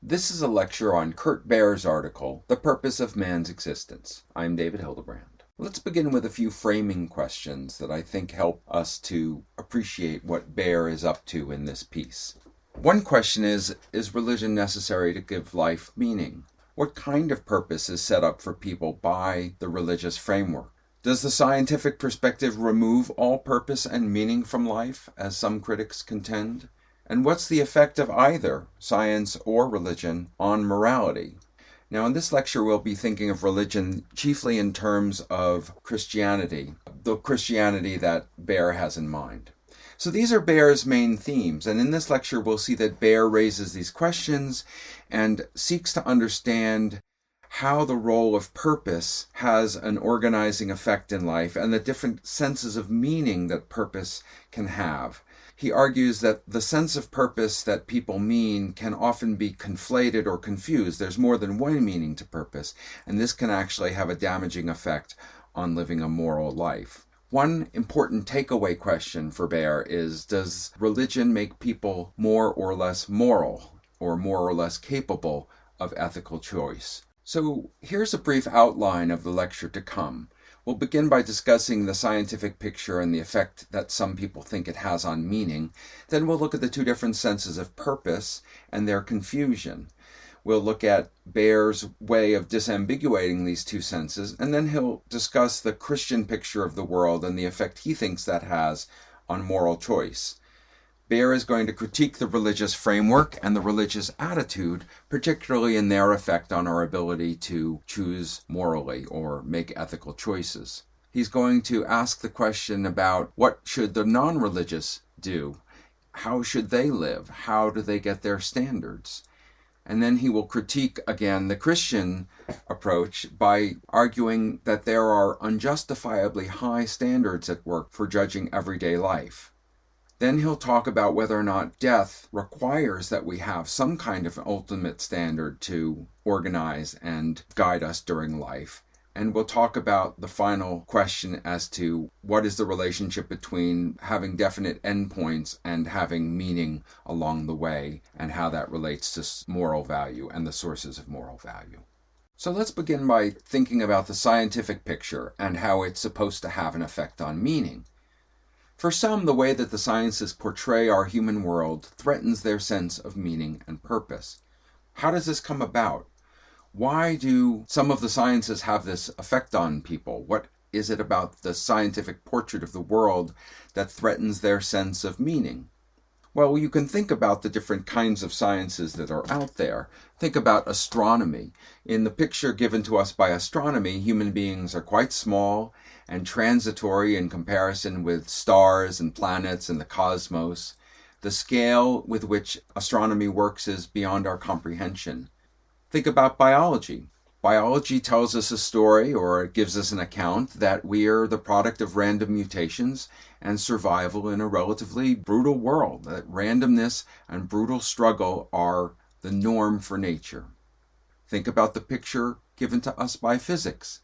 This is a lecture on Kurt Baier's article, The Purpose of Man's Existence. I'm David Hildebrand. Let's begin with a few framing questions that I think help us to appreciate what Baier is up to in this piece. One question is religion necessary to give life meaning? What kind of purpose is set up for people by the religious framework? Does the scientific perspective remove all purpose and meaning from life, as some critics contend? And what's the effect of either science or religion on morality? Now, in this lecture, we'll be thinking of religion chiefly in terms of Christianity, the Christianity that Baier has in mind. So these are Baier's main themes, and in this lecture, we'll see that Baier raises these questions and seeks to understand how the role of purpose has an organizing effect in life and the different senses of meaning that purpose can have. He argues that the sense of purpose that people mean can often be conflated or confused. There's more than one meaning to purpose, and this can actually have a damaging effect on living a moral life. One important takeaway question for Baier is, does religion make people more or less moral, or more or less capable of ethical choice? So here's a brief outline of the lecture to come. We'll begin by discussing the scientific picture and the effect that some people think it has on meaning. Then we'll look at the two different senses of purpose and their confusion. We'll look at Baier's way of disambiguating these two senses, and then he'll discuss the Christian picture of the world and the effect he thinks that has on moral choice. Baier is going to critique the religious framework and the religious attitude, particularly in their effect on our ability to choose morally or make ethical choices. He's going to ask the question about what should the non-religious do? How should they live? How do they get their standards? And then he will critique again the Christian approach by arguing that there are unjustifiably high standards at work for judging everyday life. Then he'll talk about whether or not death requires that we have some kind of ultimate standard to organize and guide us during life. And we'll talk about the final question as to what is the relationship between having definite endpoints and having meaning along the way, and how that relates to moral value and the sources of moral value. So let's begin by thinking about the scientific picture and how it's supposed to have an effect on meaning. For some, the way that the sciences portray our human world threatens their sense of meaning and purpose. How does this come about? Why do some of the sciences have this effect on people? What is it about the scientific portrait of the world that threatens their sense of meaning? Well, you can think about the different kinds of sciences that are out there. Think about astronomy. In the picture given to us by astronomy, human beings are quite small and transitory in comparison with stars and planets and the cosmos. The scale with which astronomy works is beyond our comprehension. Think about biology. Biology tells us a story, or it gives us an account, that we are the product of random mutations and survival in a relatively brutal world, that randomness and brutal struggle are the norm for nature. Think about the picture given to us by physics.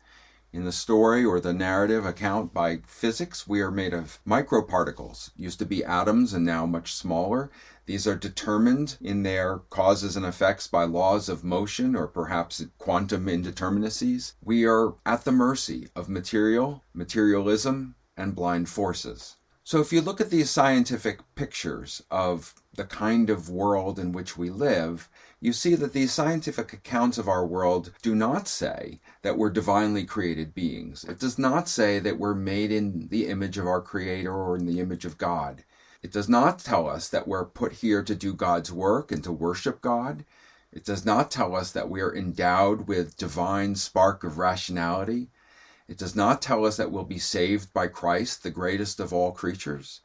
In the story or the narrative account by physics, we are made of microparticles. Used to be atoms and now much smaller. These are determined in their causes and effects by laws of motion or perhaps quantum indeterminacies. We are at the mercy of materialism, and blind forces. So if you look at these scientific pictures of the kind of world in which we live, you see that these scientific accounts of our world do not say that we're divinely created beings. It does not say that we're made in the image of our Creator or in the image of God. It does not tell us that we're put here to do God's work and to worship God. It does not tell us that we are endowed with divine spark of rationality. It does not tell us that we'll be saved by Christ, the greatest of all creatures.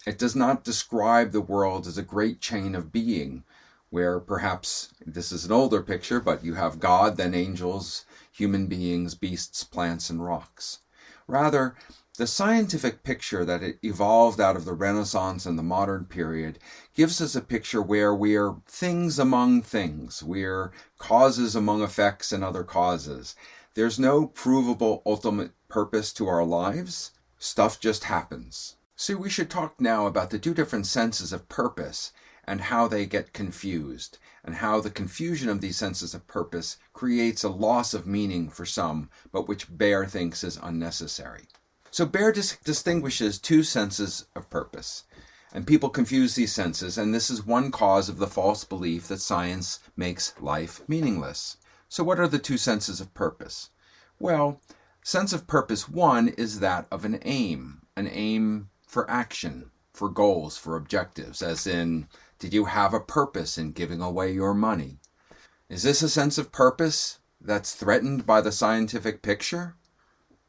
It does not describe the world as a great chain of being, where perhaps, this is an older picture, but you have God, then angels, human beings, beasts, plants, and rocks. Rather, the scientific picture that it evolved out of the Renaissance and the modern period gives us a picture where we're things among things. We're causes among effects and other causes. There's no provable ultimate purpose to our lives. Stuff just happens. So we should talk now about the two different senses of purpose and how they get confused, and how the confusion of these senses of purpose creates a loss of meaning for some, but which Baier thinks is unnecessary. So Baier distinguishes two senses of purpose. And people confuse these senses, and this is one cause of the false belief that science makes life meaningless. So what are the two senses of purpose? Well, sense of purpose one is that of an aim for action, for goals, for objectives, as in, did you have a purpose in giving away your money? Is this a sense of purpose that's threatened by the scientific picture?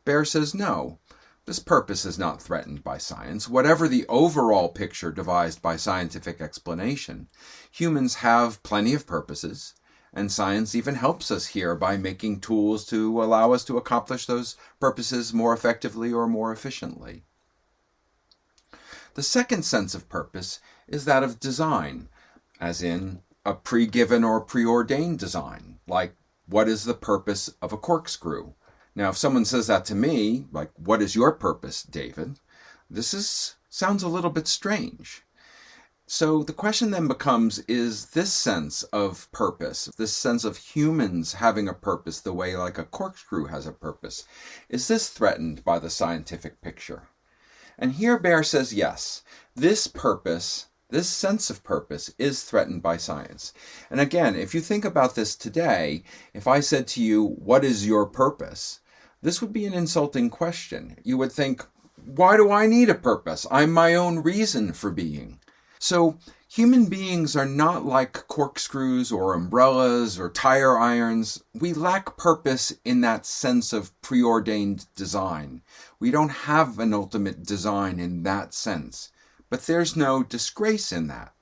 Baier says no. This purpose is not threatened by science. Whatever the overall picture devised by scientific explanation, humans have plenty of purposes, and science even helps us here by making tools to allow us to accomplish those purposes more effectively or more efficiently. The second sense of purpose is that of design, as in a pre-given or preordained design, like what is the purpose of a corkscrew? Now, if someone says that to me, like, what is your purpose, David? Sounds a little bit strange. So the question then becomes, is this sense of purpose, this sense of humans having a purpose the way like a corkscrew has a purpose, is this threatened by the scientific picture? And here Baier says yes, this purpose, this sense of purpose is threatened by science. And again, if you think about this today, if I said to you, what is your purpose? This would be an insulting question. You would think, why do I need a purpose? I'm my own reason for being. So human beings are not like corkscrews or umbrellas or tire irons. We lack purpose in that sense of preordained design. We don't have an ultimate design in that sense. But there's no disgrace in that.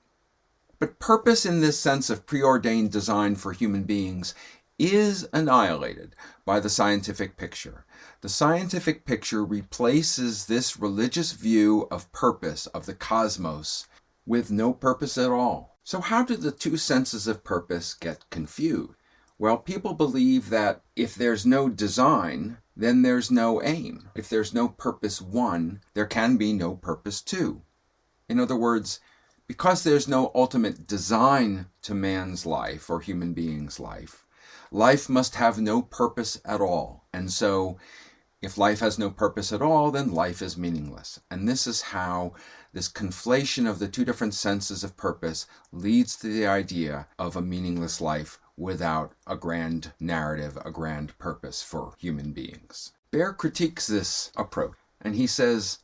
But purpose in this sense of preordained design for human beings is annihilated by the scientific picture. The scientific picture replaces this religious view of purpose of the cosmos with no purpose at all. So how do the two senses of purpose get confused? Well, people believe that if there's no design, then there's no aim. If there's no purpose one, there can be no purpose two. In other words, because there's no ultimate design to man's life or human being's life, life must have no purpose at all. And so if life has no purpose at all, then life is meaningless. And this is how this conflation of the two different senses of purpose leads to the idea of a meaningless life without a grand narrative, a grand purpose for human beings. Baier critiques this approach, and he says,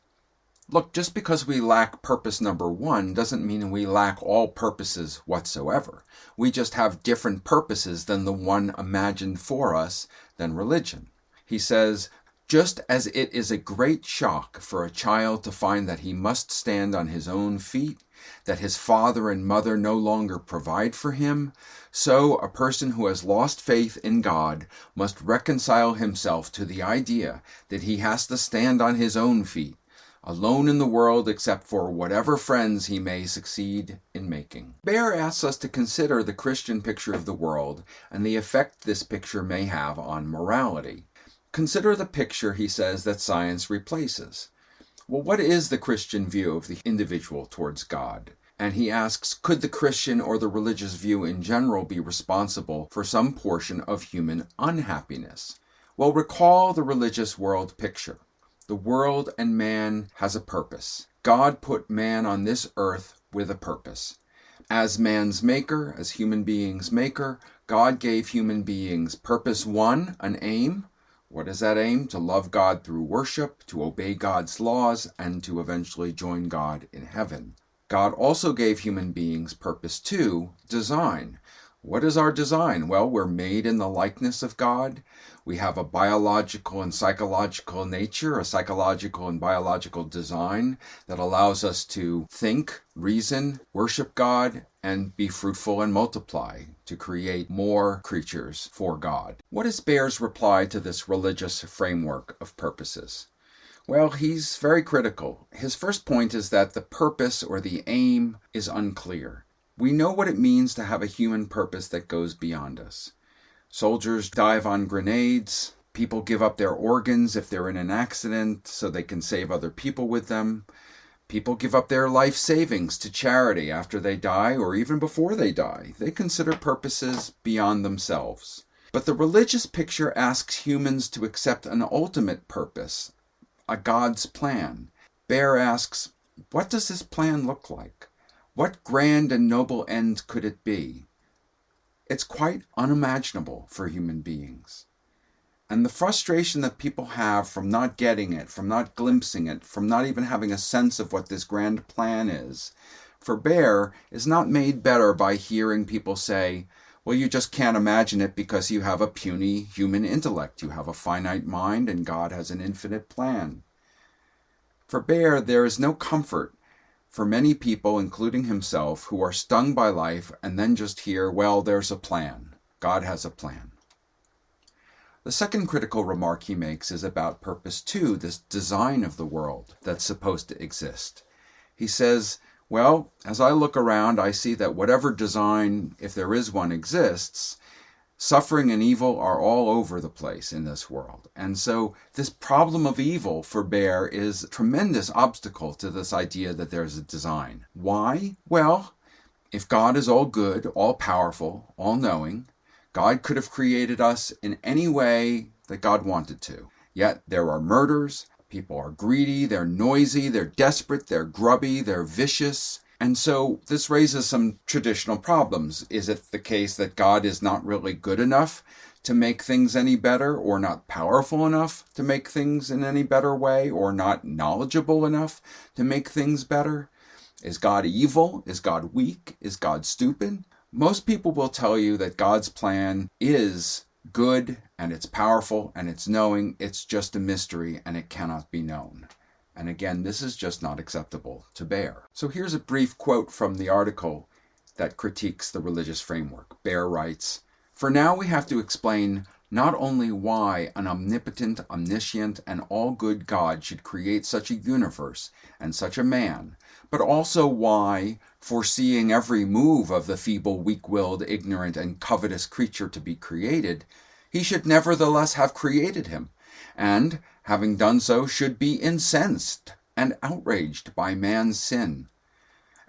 look, just because we lack purpose number one doesn't mean we lack all purposes whatsoever. We just have different purposes than the one imagined for us than religion. He says, just as it is a great shock for a child to find that he must stand on his own feet, that his father and mother no longer provide for him, so a person who has lost faith in God must reconcile himself to the idea that he has to stand on his own feet, alone in the world except for whatever friends he may succeed in making. Baier asks us to consider the Christian picture of the world and the effect this picture may have on morality. Consider the picture, he says, that science replaces. Well, what is the Christian view of the individual towards God? And he asks, could the Christian or the religious view in general be responsible for some portion of human unhappiness? Well, recall the religious world picture. The world and man has a purpose. God put man on this earth with a purpose. As man's maker, as human beings' maker, God gave human beings purpose one, an aim. What is that aim? To love God through worship, to obey God's laws, and to eventually join God in heaven. God also gave human beings purpose two, design. What is our design? Well, we're made in the likeness of God. We have a biological and psychological nature, a psychological and biological design that allows us to think, reason, worship God, and be fruitful and multiply, to create more creatures for God. What is Baier's reply to this religious framework of purposes? Well, he's very critical. His first point is that the purpose or the aim is unclear. We know what it means to have a human purpose that goes beyond us. Soldiers dive on grenades. People give up their organs if they're in an accident so they can save other people with them. People give up their life savings to charity after they die or even before they die. They consider purposes beyond themselves. But the religious picture asks humans to accept an ultimate purpose, a God's plan. Baier asks, what does this plan look like? What grand and noble end could it be? It's quite unimaginable for human beings. And the frustration that people have from not getting it, from not glimpsing it, from not even having a sense of what this grand plan is, for Baier is not made better by hearing people say, well, you just can't imagine it because you have a puny human intellect. You have a finite mind and God has an infinite plan. For Baier, there is no comfort for many people, including himself, who are stung by life and then just hear, well, there's a plan. God has a plan. The second critical remark he makes is about purpose two, this design of the world that's supposed to exist. He says, well, as I look around, I see that whatever design, if there is one, exists, suffering and evil are all over the place in this world. And so this problem of evil for Baier is a tremendous obstacle to this idea that there's a design. Why? Well, if God is all good, all powerful, all knowing, God could have created us in any way that God wanted to. Yet there are murders, people are greedy, they're noisy, they're desperate, they're grubby, they're vicious. And so this raises some traditional problems. Is it the case that God is not really good enough to make things any better, or not powerful enough to make things in any better way, or not knowledgeable enough to make things better? Is God evil? Is God weak? Is God stupid? Most people will tell you that God's plan is good and it's powerful and it's knowing. It's just a mystery and it cannot be known. And again, this is just not acceptable to Baier. So here's a brief quote from the article that critiques the religious framework. Baier writes, "For now we have to explain not only why an omnipotent, omniscient, and all-good God should create such a universe and such a man, but also why, foreseeing every move of the feeble, weak-willed, ignorant, and covetous creature to be created, he should nevertheless have created him, and, having done so, should be incensed and outraged by man's sin,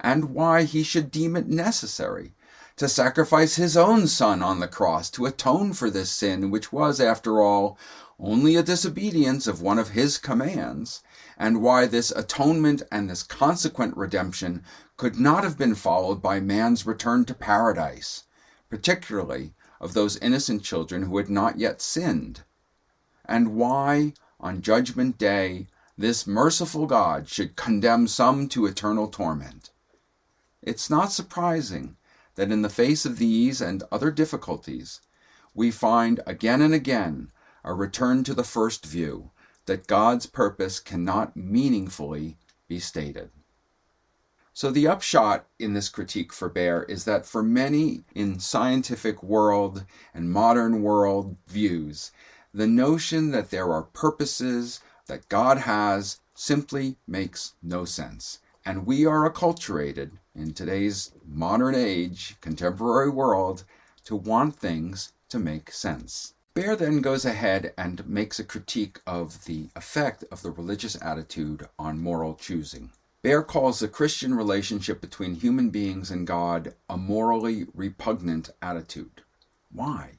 and why he should deem it necessary to sacrifice his own son on the cross to atone for this sin, which was, after all, only a disobedience of one of his commands, and why this atonement and this consequent redemption could not have been followed by man's return to paradise, particularly of those innocent children who had not yet sinned, and why, on Judgment Day, this merciful God should condemn some to eternal torment. It's not surprising that in the face of these and other difficulties, we find again and again a return to the first view, that God's purpose cannot meaningfully be stated." So the upshot in this critique for Baier is that for many in scientific world and modern world views, the notion that there are purposes that God has simply makes no sense. And we are acculturated in today's modern age, contemporary world, to want things to make sense. Baier then goes ahead and makes a critique of the effect of the religious attitude on moral choosing. Baier calls the Christian relationship between human beings and God a morally repugnant attitude. Why?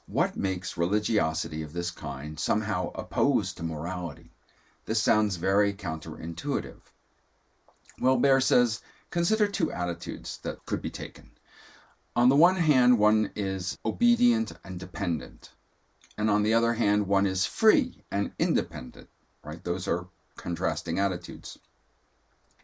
What makes religiosity of this kind somehow opposed to morality? This sounds very counterintuitive. Well, Baier says, consider two attitudes that could be taken. On the one hand, one is obedient and dependent. And on the other hand, one is free and independent, right? Those are contrasting attitudes.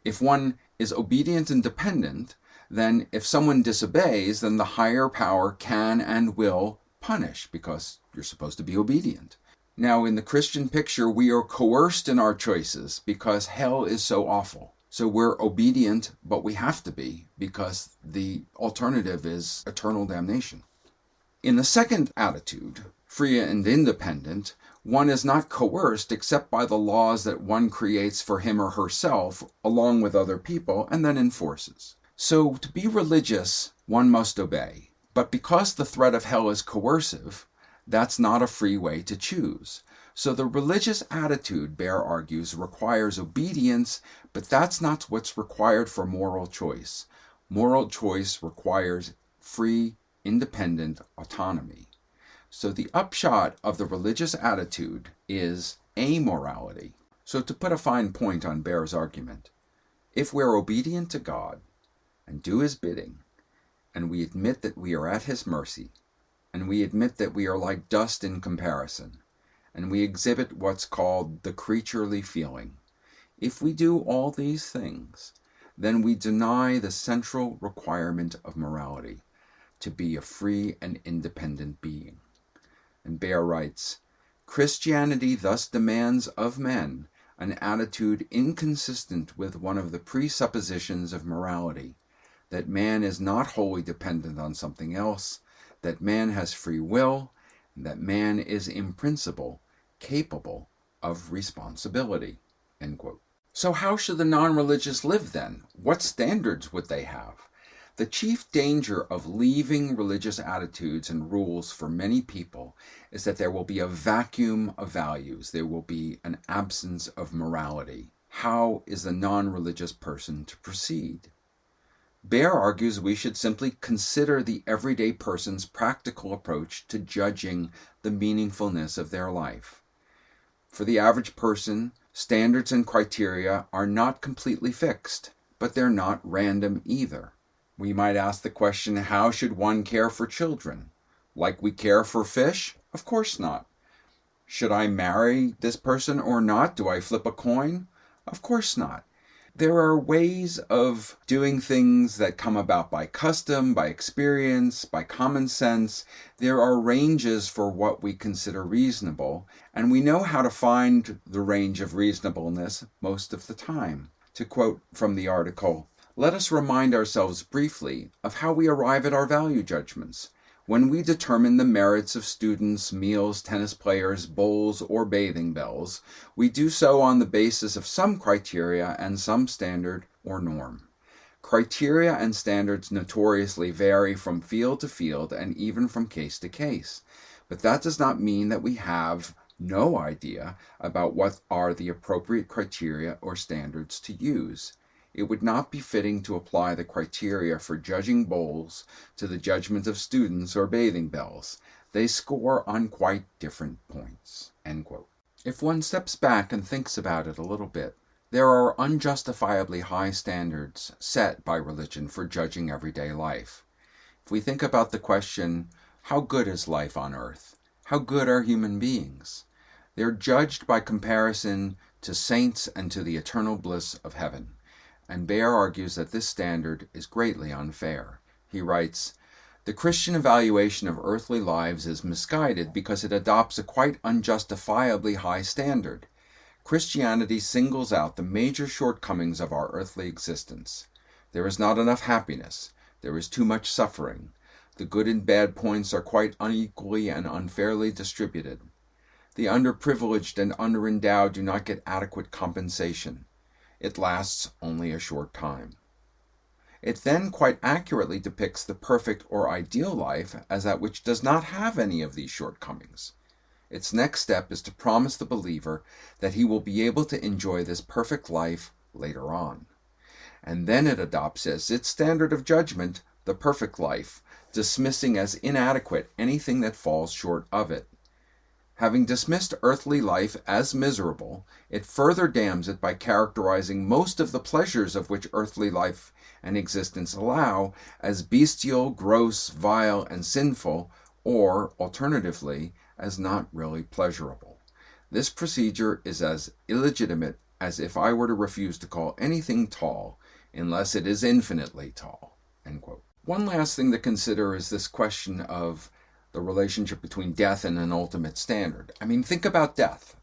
If one is obedient and dependent, then if someone disobeys, then the higher power can and will punish because you're supposed to be obedient. Now, in the Christian picture, we are coerced in our choices because hell is so awful. So we're obedient, but we have to be because the alternative is eternal damnation. In the second attitude, free and independent, one is not coerced except by the laws that one creates for him or herself along with other people and then enforces. So to be religious, one must obey. But because the threat of hell is coercive, that's not a free way to choose. So the religious attitude, Baier argues, requires obedience, but that's not what's required for moral choice. Moral choice requires free, independent autonomy. So the upshot of the religious attitude is amorality. So to put a fine point on Baier's argument, if we're obedient to God and do His bidding, and we admit that we are at His mercy, and we admit that we are like dust in comparison, and we exhibit what's called the creaturely feeling, if we do all these things, then we deny the central requirement of morality, to be a free and independent being. And Baier writes, Christianity thus demands of men an attitude inconsistent with one of the presuppositions of morality, that man is not wholly dependent on something else, that man has free will, and that man is in principle capable of responsibility. End quote. So how should the non-religious live then? What standards would they have? The chief danger of leaving religious attitudes and rules for many people is that there will be a vacuum of values. There will be an absence of morality. How is the non-religious person to proceed? Baier argues we should simply consider the everyday person's practical approach to judging the meaningfulness of their life. For the average person, standards and criteria are not completely fixed, but they're not random either. We might ask the question, how should one care for children? Like we care for fish? Of course not. Should I marry this person or not? Do I flip a coin? Of course not. There are ways of doing things that come about by custom, by experience, by common sense. There are ranges for what we consider reasonable, and we know how to find the range of reasonableness most of the time. To quote from the article, let us remind ourselves briefly of how we arrive at our value judgments. When we determine the merits of students, meals, tennis players, bowls, or bathing bells, we do so on the basis of some criteria and some standard or norm. Criteria and standards notoriously vary from field to field and even from case to case. But that does not mean that we have no idea about what are the appropriate criteria or standards to use. It would not be fitting to apply the criteria for judging bowls to the judgment of students or bathing bells. They score on quite different points. End quote. If one steps back and thinks about it a little bit, there are unjustifiably high standards set by religion for judging everyday life. If we think about the question, how good is life on earth? How good are human beings? They're judged by comparison to saints and to the eternal bliss of heaven. And Baier argues that this standard is greatly unfair. He writes, the Christian evaluation of earthly lives is misguided because it adopts a quite unjustifiably high standard. Christianity singles out the major shortcomings of our earthly existence. There is not enough happiness. There is too much suffering. The good and bad points are quite unequally and unfairly distributed. The underprivileged and underendowed do not get adequate compensation. It lasts only a short time. It then quite accurately depicts the perfect or ideal life as that which does not have any of these shortcomings. Its next step is to promise the believer that he will be able to enjoy this perfect life later on. And then it adopts as its standard of judgment the perfect life, dismissing as inadequate anything that falls short of it. Having dismissed earthly life as miserable, it further damns it by characterizing most of the pleasures of which earthly life and existence allow as bestial, gross, vile, and sinful, or, alternatively, as not really pleasurable. This procedure is as illegitimate as if I were to refuse to call anything tall, unless it is infinitely tall. End quote. One last thing to consider is this question of the relationship between death and an ultimate standard. I mean, think about death.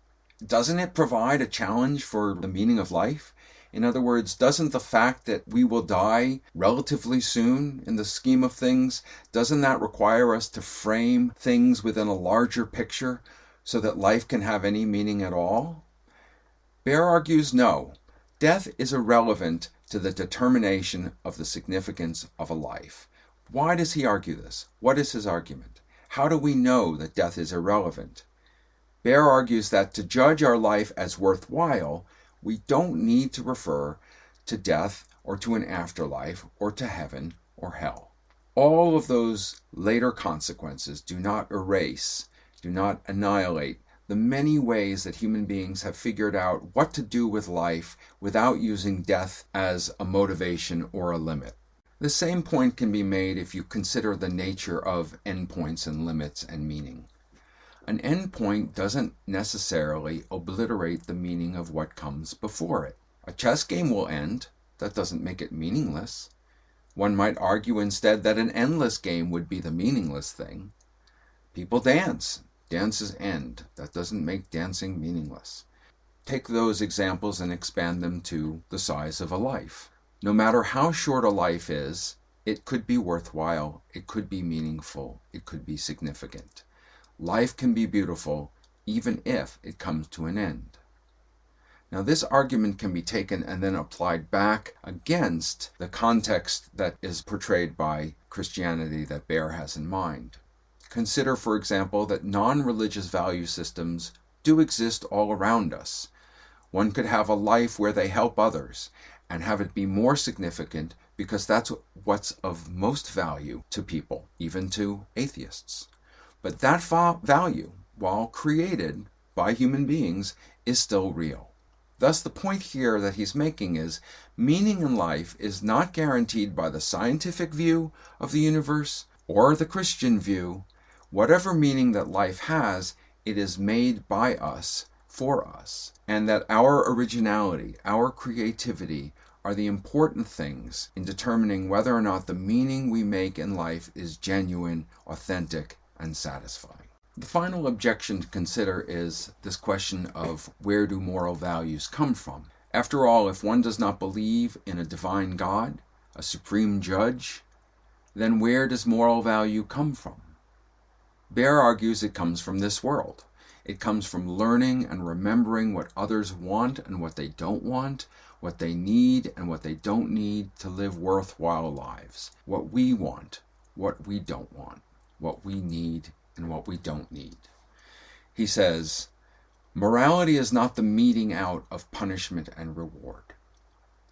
Doesn't it provide a challenge for the meaning of life? In other words, doesn't the fact that we will die relatively soon in the scheme of things, doesn't that require us to frame things within a larger picture so that life can have any meaning at all? Baier argues no. Death is irrelevant to the determination of the significance of a life. Why does he argue this? What is his argument? How do we know that death is irrelevant? Baier argues that to judge our life as worthwhile, we don't need to refer to death or to an afterlife or to heaven or hell. All of those later consequences do not erase, do not annihilate the many ways that human beings have figured out what to do with life without using death as a motivation or a limit. The same point can be made if you consider the nature of endpoints and limits and meaning. An endpoint doesn't necessarily obliterate the meaning of what comes before it. A chess game will end. That doesn't make it meaningless. One might argue instead that an endless game would be the meaningless thing. People dance. Dances end. That doesn't make dancing meaningless. Take those examples and expand them to the size of a life. No matter how short a life is, it could be worthwhile, it could be meaningful, it could be significant. Life can be beautiful even if it comes to an end. Now, this argument can be taken and then applied back against the context that is portrayed by Christianity that Baier has in mind. Consider, for example, that non-religious value systems do exist all around us. One could have a life where they help others and have it be more significant because that's what's of most value to people, even to atheists. But that value, while created by human beings, is still real. Thus, the point here that he's making is meaning in life is not guaranteed by the scientific view of the universe or the Christian view. Whatever meaning that life has, it is made by us, for us, and that our originality, our creativity, are the important things in determining whether or not the meaning we make in life is genuine, authentic, and satisfying. The final objection to consider is this question of where do moral values come from? After all, if one does not believe in a divine God, a supreme judge, then where does moral value come from? Baier argues it comes from this world. It comes from learning and remembering what others want and what they don't want, what they need and what they don't need to live worthwhile lives, what we want, what we don't want, what we need and what we don't need. He says, morality is not the meting out of punishment and reward.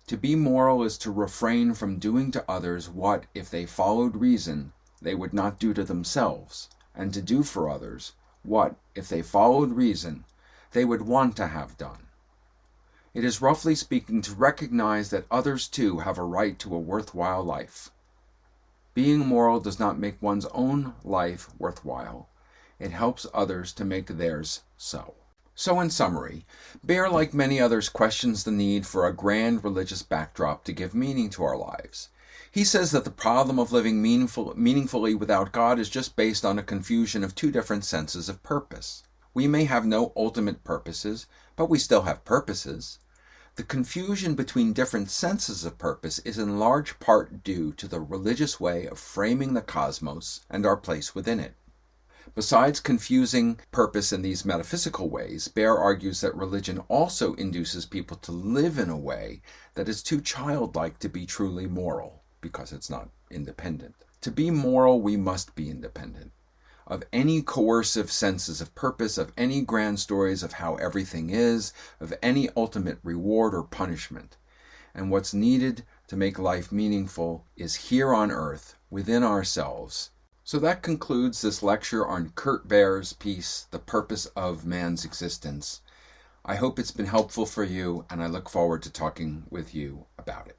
To be moral is to refrain from doing to others what, if they followed reason, they would not do to themselves, and to do for others what, if they followed reason, they would want to have done. It is, roughly speaking, to recognize that others too have a right to a worthwhile life. Being moral does not make one's own life worthwhile. It helps others to make theirs so. So in summary, Baier, like many others, questions the need for a grand religious backdrop to give meaning to our lives. He says that the problem of living meaningfully without God is just based on a confusion of two different senses of purpose. We may have no ultimate purposes, but we still have purposes. The confusion between different senses of purpose is in large part due to the religious way of framing the cosmos and our place within it. Besides confusing purpose in these metaphysical ways, Baier argues that religion also induces people to live in a way that is too childlike to be truly moral, because it's not independent. To be moral, we must be independent of any coercive senses of purpose, of any grand stories of how everything is, of any ultimate reward or punishment. And what's needed to make life meaningful is here on earth, within ourselves. So that concludes this lecture on Kurt Baier's piece, The Purpose of Man's Existence. I hope it's been helpful for you, and I look forward to talking with you about it.